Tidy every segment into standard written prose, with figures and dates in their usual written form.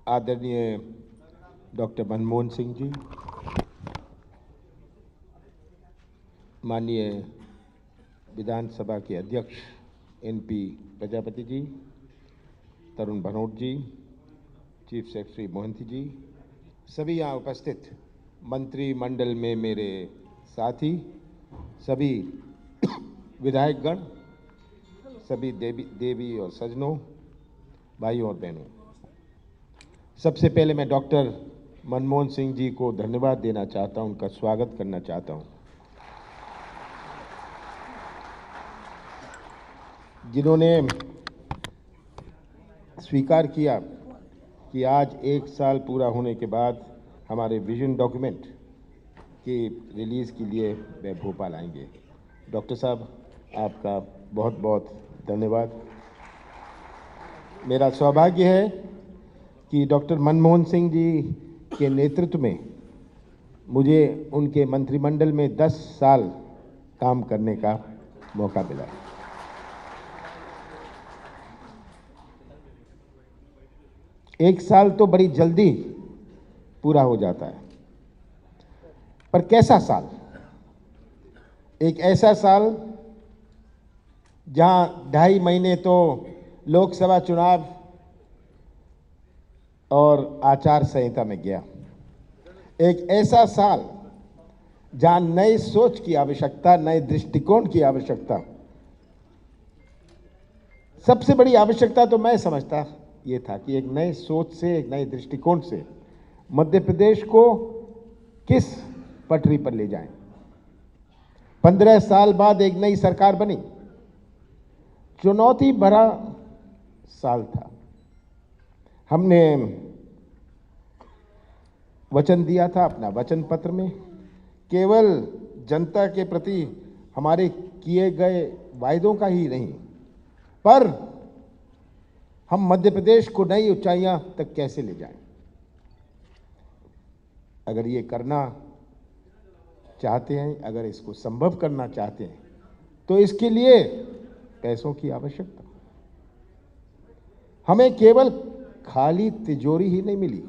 आदरणीय डॉक्टर मनमोहन सिंह जी, माननीय विधानसभा के अध्यक्ष एनपी प्रजापति जी, तरुण भनोट जी, चीफ सेक्रेटरी मोहंती जी, सभी यहाँ उपस्थित मंत्रिमंडल में मेरे साथी, सभी विधायकगण, सभी देवी और सज्जनों, भाइयों और बहनों, सबसे पहले मैं डॉक्टर मनमोहन सिंह जी को धन्यवाद देना चाहता हूं, उनका स्वागत करना चाहता हूं, जिन्होंने स्वीकार किया कि आज 1 साल पूरा होने के बाद हमारे विजन डॉक्यूमेंट के रिलीज़ के लिए वे भोपाल आएंगे। डॉक्टर साहब, आपका बहुत बहुत धन्यवाद। मेरा सौभाग्य है कि डॉक्टर मनमोहन सिंह जी के नेतृत्व में मुझे उनके मंत्रिमंडल में 10 साल काम करने का मौका मिला। एक साल तो बड़ी जल्दी पूरा हो जाता है, पर कैसा साल? एक ऐसा साल जहां 2.5 महीने तो लोकसभा चुनाव और आचार संहिता में गया। एक ऐसा साल जहां नई सोच की आवश्यकता, नए दृष्टिकोण की आवश्यकता, सबसे बड़ी आवश्यकता तो मैं समझता ये था कि एक नए सोच से, एक नए दृष्टिकोण से मध्य प्रदेश को किस पटरी पर ले जाएं। 15 साल बाद एक नई सरकार बनी। चुनौती भरा साल था। हमने वचन दिया था अपना वचन पत्र में, केवल जनता के प्रति हमारे किए गए वायदों का ही नहीं, पर हम मध्य प्रदेश को नई ऊंचाइयां तक कैसे ले जाएं। अगर ये करना चाहते हैं, अगर इसको संभव करना चाहते हैं, तो इसके लिए पैसों की आवश्यकता। हमें केवल खाली तिजोरी ही नहीं मिली।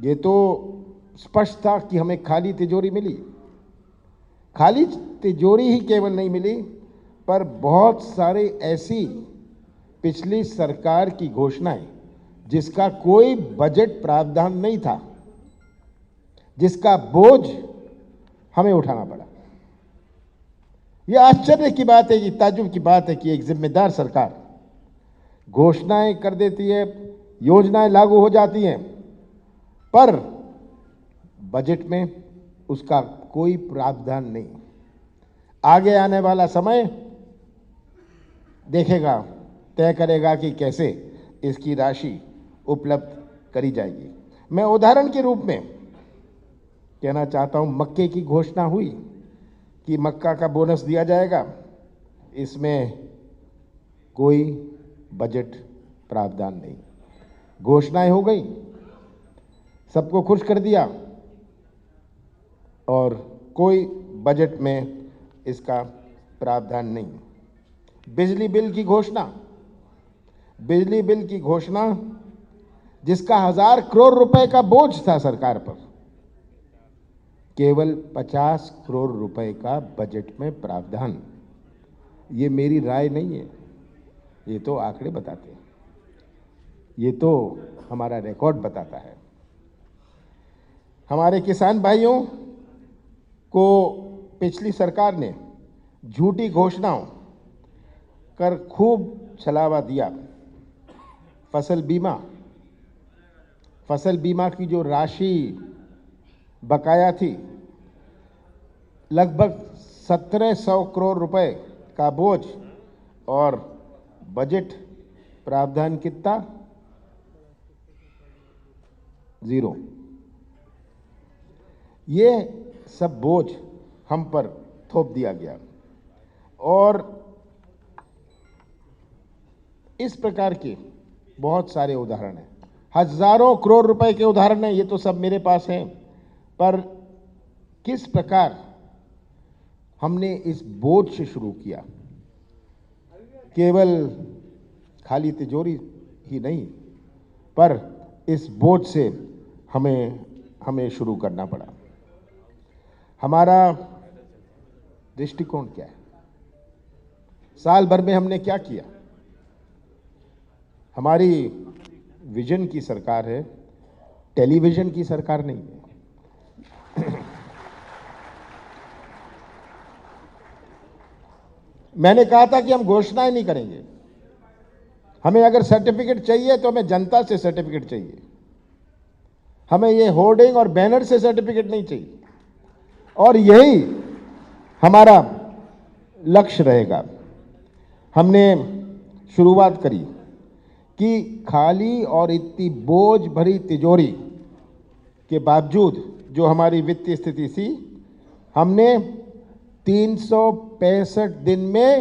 ये तो स्पष्ट था कि हमें खाली तिजोरी मिली। खाली तिजोरी ही केवल नहीं मिली, पर बहुत सारे ऐसी पिछली सरकार की घोषणाएं जिसका कोई बजट प्रावधान नहीं था, जिसका बोझ हमें उठाना पड़ा। यह आश्चर्य की बात है, ये ताज्जुब की बात है कि एक जिम्मेदार सरकार घोषणाएं कर देती है, योजनाएं लागू हो जाती हैं, पर बजट में उसका कोई प्रावधान नहीं। आगे आने वाला समय देखेगा, तय करेगा कि कैसे इसकी राशि उपलब्ध करी जाएगी। मैं उदाहरण के रूप में कहना चाहता हूं, मक्के की घोषणा हुई कि मक्का का बोनस दिया जाएगा। इसमें कोई बजट प्रावधान नहीं। घोषणाएं हो गई, सबको खुश कर दिया, और कोई बजट में इसका प्रावधान नहीं। बिजली बिल की घोषणा, बिजली बिल की घोषणा जिसका 1000 करोड़ रुपए का बोझ था सरकार पर, केवल 50 करोड़ रुपए का बजट में प्रावधान। ये मेरी राय नहीं है, ये तो आंकड़े बताते हैं, ये तो हमारा रिकॉर्ड बताता है। हमारे किसान भाइयों को पिछली सरकार ने झूठी घोषणाओं कर खूब छलावा दिया। फसल बीमा की जो राशि बकाया थी, लगभग 1700 करोड़ रुपए का बोझ, और बजट प्रावधान कितना? 0। ये सब बोझ हम पर थोप दिया गया, और इस प्रकार के बहुत सारे उदाहरण हैं। हजारों करोड़ रुपए के उदाहरण हैं, ये तो सब मेरे पास हैं। पर किस प्रकार हमने इस बोझ से शुरू किया? केवल खाली तिजोरी ही नहीं, पर इस बोझ से हमें शुरू करना पड़ा। हमारा दृष्टिकोण क्या है? साल भर में हमने क्या किया? हमारी विजन की सरकार है, टेलीविजन की सरकार नहीं है। मैंने कहा था कि हम घोषणाएं नहीं करेंगे। हमें अगर सर्टिफिकेट चाहिए तो हमें जनता से सर्टिफिकेट चाहिए। हमें ये होर्डिंग और बैनर से सर्टिफिकेट नहीं चाहिए, और यही हमारा लक्ष्य रहेगा। हमने शुरुआत करी कि खाली और इतनी बोझ भरी तिजोरी के बावजूद जो हमारी वित्तीय स्थिति थी, हमने 365 दिन में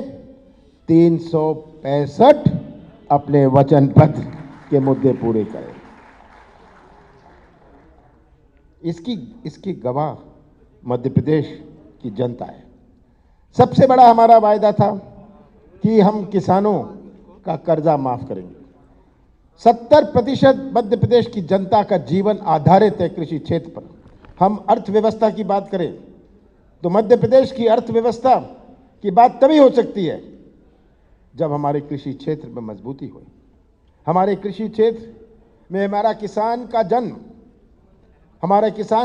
365 अपने वचन पत्र के मुद्दे पूरे करें। इसकी गवाह मध्य प्रदेश की जनता है। सबसे बड़ा हमारा वायदा था कि हम किसानों का कर्जा माफ करेंगे। 70% मध्य प्रदेश की जनता का जीवन आधारित है कृषि क्षेत्र पर। हम अर्थव्यवस्था की बात करें तो मध्य प्रदेश की अर्थव्यवस्था की बात तभी हो सकती है जब हमारे कृषि क्षेत्र में मजबूती हो। हमारे कृषि क्षेत्र में हमारा किसान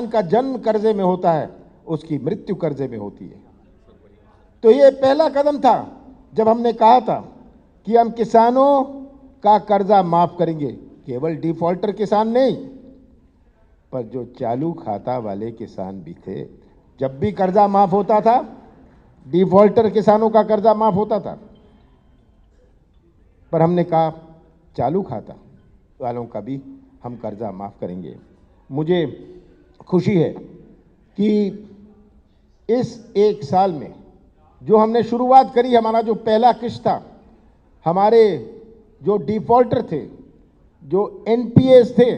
का जन्म कर्जे में होता है, उसकी मृत्यु कर्जे में होती है। तो ये पहला कदम था जब हमने कहा था कि हम किसानों का कर्जा माफ करेंगे। केवल डिफॉल्टर किसान नहीं, पर जो चालू खाता वाले किसान भी थे। जब भी कर्जा माफ होता था, डिफॉल्टर किसानों का कर्जा माफ होता था, पर हमने कहा चालू खाता वालों का भी हम कर्जा माफ करेंगे। मुझे खुशी है कि इस एक साल में जो हमने शुरुआत करी, हमारा जो पहला किस्त था, हमारे जो डिफॉल्टर थे, जो एनपीएस थे,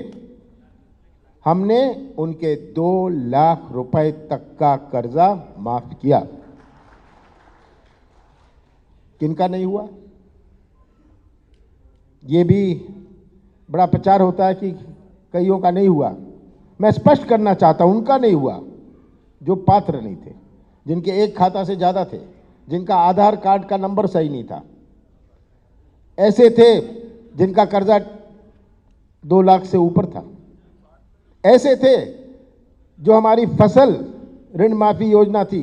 हमने उनके 2 लाख रुपए तक का कर्जा माफ किया। किनका नहीं हुआ? ये भी बड़ा प्रचार होता है कि कईयों का नहीं हुआ। मैं स्पष्ट करना चाहता हूं, उनका नहीं हुआ जो पात्र नहीं थे, जिनके एक खाता से ज्यादा थे, जिनका आधार कार्ड का नंबर सही नहीं था। ऐसे थे जिनका कर्जा 2 लाख से ऊपर था। ऐसे थे जो हमारी फसल ऋण माफी योजना थी,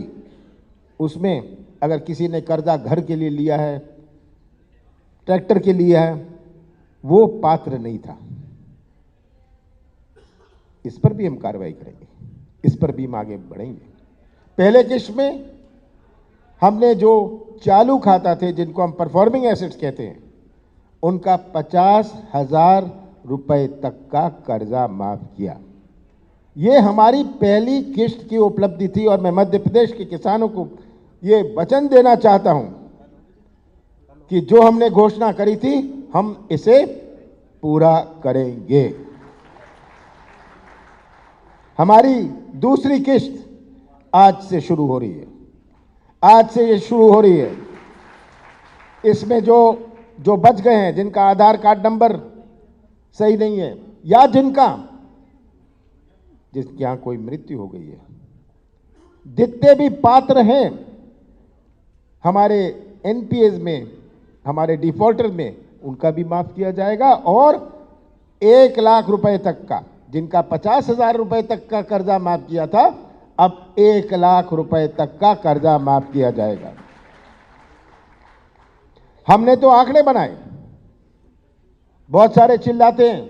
उसमें अगर किसी ने कर्जा घर के लिए लिया है, ट्रैक्टर के लिए है, वो पात्र नहीं था। इस पर भी हम कार्रवाई करेंगे, इस पर भी हम आगे बढ़ेंगे। पहले किस्त में हमने जो चालू खाता थे, जिनको हम परफॉर्मिंग एसेट्स कहते हैं, उनका 50,000 रुपए तक का कर्जा माफ किया। ये हमारी पहली किस्त की उपलब्धि थी, और मैं मध्य प्रदेश के किसानों को ये वचन देना चाहता हूं कि जो हमने घोषणा करी थी, हम इसे पूरा करेंगे। हमारी दूसरी किस्त आज से शुरू हो रही है। आज से ये शुरू हो रही है। इसमें जो बच गए हैं, जिनका आधार कार्ड नंबर सही नहीं है, या जिसके यहां कोई मृत्यु हो गई है, जितने भी पात्र हैं हमारे एनपीएस में, हमारे डिफॉल्टर में, उनका भी माफ किया जाएगा। और 1 लाख रुपए तक का, जिनका 50,000 रुपए तक का कर्जा माफ किया था, अब 1 लाख रुपए तक का कर्जा माफ किया जाएगा। हमने तो आंकड़े बनाए। बहुत सारे चिल्लाते हैं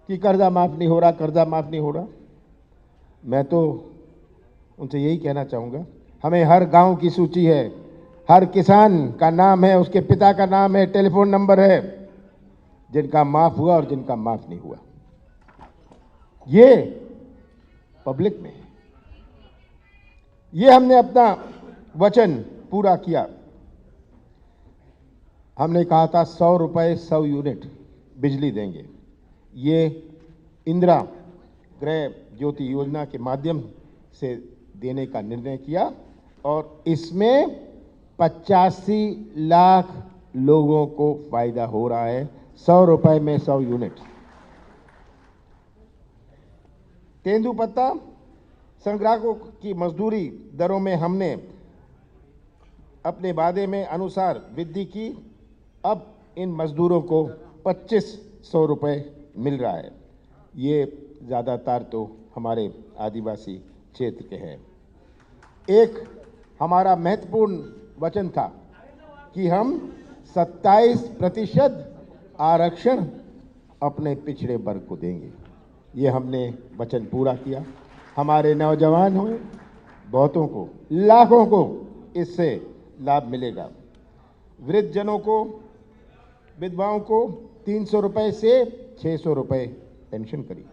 कि कर्जा माफ नहीं हो रहा, कर्जा माफ नहीं हो रहा। मैं तो उनसे यही कहना चाहूंगा, हमें हर गांव की सूची है, हर किसान का नाम है, उसके पिता का नाम है, टेलीफोन नंबर है, जिनका माफ हुआ और जिनका माफ नहीं हुआ। ये पब्लिक में है। ये हमने अपना वचन पूरा किया। हमने कहा था 100 रुपए 100 यूनिट बिजली देंगे। ये इंदिरा गृह ज्योति योजना के माध्यम से देने का निर्णय किया, और इसमें 85 लाख लोगों को फायदा हो रहा है। ₹100 में 100 यूनिट। तेंदुपत्ता संग्राहकों की मजदूरी दरों में हमने अपने वादे में अनुसार वृद्धि की। अब इन मजदूरों को ₹2500 मिल रहा है। ये ज़्यादातर तो हमारे आदिवासी क्षेत्र के हैं। एक हमारा महत्वपूर्ण वचन था कि हम 27% आरक्षण अपने पिछड़े वर्ग को देंगे। ये हमने वचन पूरा किया। हमारे नौजवान हुए, बहुतों को, लाखों को इससे लाभ मिलेगा। वृद्धजनों को, विधवाओं को ₹300 से ₹600 पेंशन करी।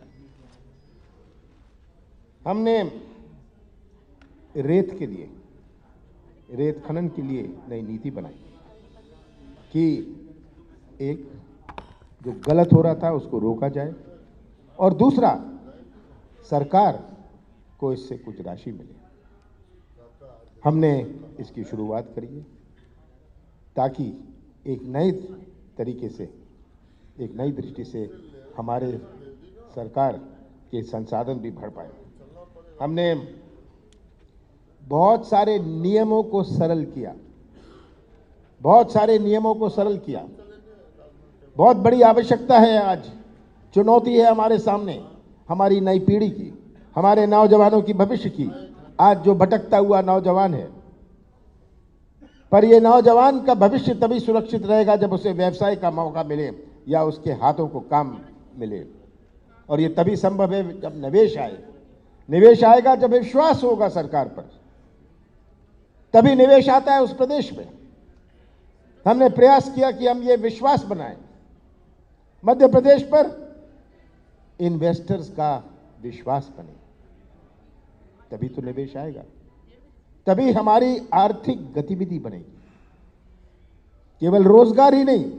हमने रेत के लिए, रेत खनन के लिए नई नीति बनाई कि एक जो गलत हो रहा था उसको रोका जाए और दूसरा सरकार को इससे कुछ राशि मिले। हमने इसकी शुरुआत करी है ताकि एक नए तरीके से, एक नई दृष्टि से हमारे सरकार के संसाधन भी बढ़ पाए। हमने बहुत सारे नियमों को सरल किया, बहुत सारे नियमों को सरल किया। बहुत बड़ी आवश्यकता है, आज चुनौती है हमारे सामने, हमारी नई पीढ़ी की, हमारे नौजवानों की भविष्य की। आज जो भटकता हुआ नौजवान है, पर ये नौजवान का भविष्य तभी सुरक्षित रहेगा जब उसे व्यवसाय का मौका मिले या उसके हाथों को काम मिले। और ये तभी संभव है जब निवेश आए। निवेश आएगा जब विश्वास होगा सरकार पर, तभी निवेश आता है उस प्रदेश में। हमने प्रयास किया कि हम ये विश्वास बनाएं मध्य प्रदेश पर, इन्वेस्टर्स का विश्वास बने, तभी तो निवेश आएगा, तभी हमारी आर्थिक गतिविधि बनेगी। केवल रोजगार ही नहीं,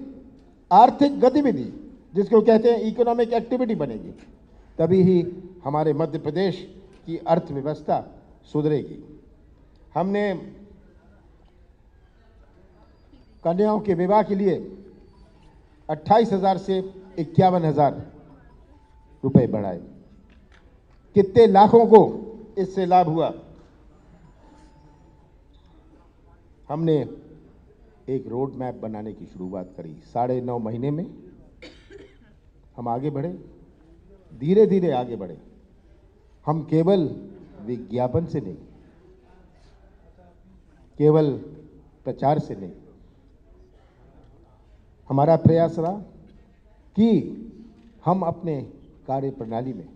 आर्थिक गतिविधि जिसको कहते हैं इकोनॉमिक एक्टिविटी बनेगी, तभी ही हमारे मध्य प्रदेश की अर्थव्यवस्था सुधरेगी। हमने कन्याओं के विवाह के लिए 28,000 से 51,000 रुपए बढ़ाए। कितने लाखों को इससे लाभ हुआ। हमने एक रोड मैप बनाने की शुरुआत करी। 9.5 महीने में हम आगे बढ़े, धीरे धीरे आगे बढ़े। हम केवल विज्ञापन से नहीं, केवल प्रचार से नहीं, हमारा प्रयास रहा कि हम अपने कार्य प्रणाली में,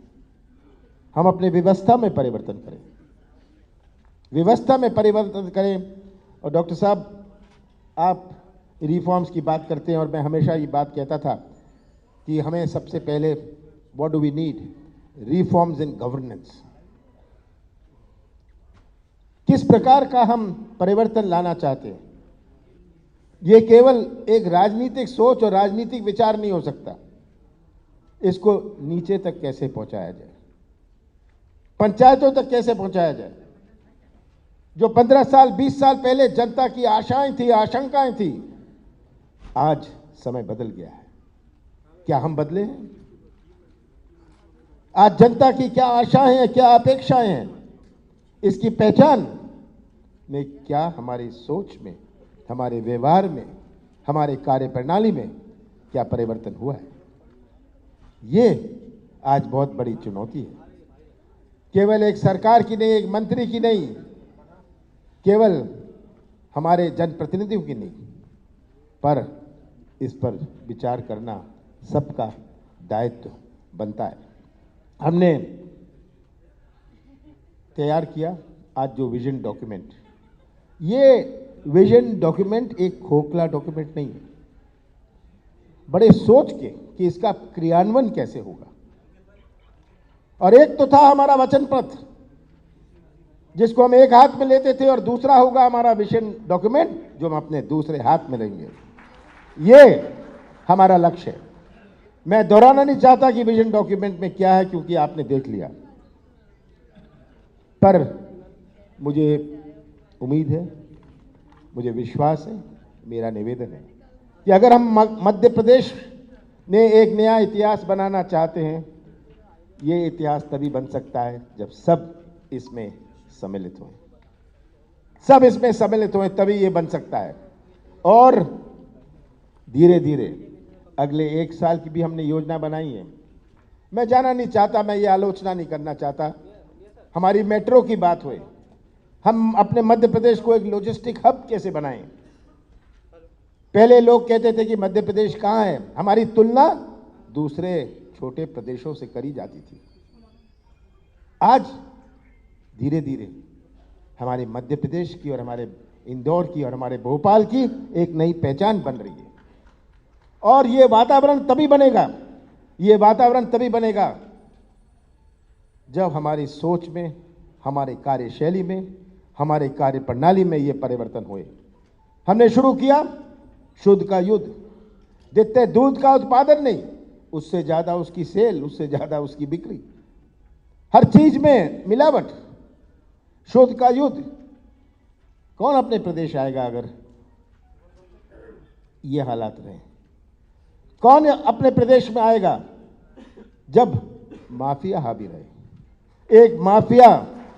हम अपने व्यवस्था में परिवर्तन करें, व्यवस्था में परिवर्तन करें। और डॉक्टर साहब, आप रिफॉर्म्स की बात करते हैं और मैं हमेशा ये बात कहता था कि हमें सबसे पहले what do we need, reforms in governance. किस प्रकार का हम परिवर्तन लाना चाहते हैं, ये केवल एक राजनीतिक सोच और राजनीतिक विचार नहीं हो सकता। इसको नीचे तक कैसे पहुंचाया जाए, पंचायतों तक कैसे पहुंचाया जाए। जो 15 साल 20 साल पहले जनता की आशाएं थी, आशंकाएं थी, आज समय बदल गया है। क्या हम बदले हैं? आज जनता की क्या आशाएं हैं, क्या अपेक्षाएं हैं, इसकी पहचान में क्या हमारी सोच में, हमारे व्यवहार में, हमारे कार्य प्रणाली में क्या परिवर्तन हुआ है, ये आज बहुत बड़ी चुनौती है। केवल एक सरकार की नहीं, एक मंत्री की नहीं, केवल हमारे जनप्रतिनिधियों की नहीं, पर इस पर विचार करना सबका दायित्व बनता है। हमने तैयार किया आज जो विजन डॉक्यूमेंट, ये विजन डॉक्यूमेंट एक खोखला डॉक्यूमेंट नहीं है। बड़े सोच के कि इसका क्रियान्वयन कैसे होगा। और एक तो था हमारा वचन पत्र, जिसको हम एक हाथ में लेते थे, और दूसरा होगा हमारा विजन डॉक्यूमेंट जो हम अपने दूसरे हाथ में लेंगे। ये हमारा लक्ष्य है। मैं दोहराना नहीं चाहता कि विजन डॉक्यूमेंट में क्या है, क्योंकि आपने देख लिया। पर मुझे उम्मीद है, मुझे विश्वास है, मेरा निवेदन है कि अगर हम मध्य प्रदेश में एक नया इतिहास बनाना चाहते हैं। ये इतिहास तभी बन सकता है जब सब इसमें सम्मिलित हों, सब इसमें सम्मिलित हों, तभी ये बन सकता है। और धीरे धीरे अगले 1 साल की भी हमने योजना बनाई है। मैं जाना नहीं चाहता, मैं ये आलोचना नहीं करना चाहता। हमारी मेट्रो की बात हुई, हम अपने मध्य प्रदेश को एक लॉजिस्टिक हब कैसे बनाएं। पहले लोग कहते थे कि मध्य प्रदेश कहाँ है, हमारी तुलना दूसरे छोटे प्रदेशों से करी जाती थी। आज धीरे धीरे हमारे मध्य प्रदेश की और हमारे इंदौर की और हमारे भोपाल की एक नई पहचान बन रही है। और ये वातावरण तभी बनेगा, ये वातावरण तभी बनेगा जब हमारी सोच में, हमारे कार्यशैली में, हमारे कार्य प्रणाली में ये परिवर्तन हुए। हमने शुरू किया शुद्ध का युद्ध। जितने दूध का उत्पादन नहीं, उससे ज़्यादा उसकी सेल, उससे ज़्यादा उसकी बिक्री, हर चीज में मिलावट। शुद्ध का युद्ध। कौन अपने प्रदेश आएगा अगर ये हालात रहे? कौन अपने प्रदेश में आएगा जब माफिया हावी रहे? एक माफिया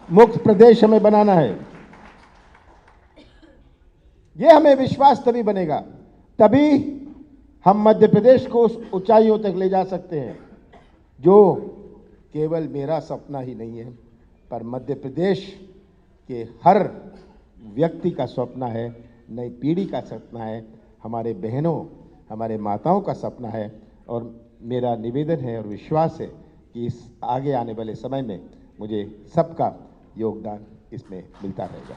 मुक्त प्रदेश हमें बनाना है। ये हमें विश्वास तभी बनेगा, तभी हम मध्य प्रदेश को उस ऊंचाइयों तक ले जा सकते हैं जो केवल मेरा सपना ही नहीं है, पर मध्य प्रदेश के हर व्यक्ति का सपना है, नई पीढ़ी का सपना है, हमारे बहनों, हमारे माताओं का सपना है। और मेरा निवेदन है और विश्वास है कि इस आगे आने वाले समय में मुझे सबका योगदान इसमें मिलता रहेगा।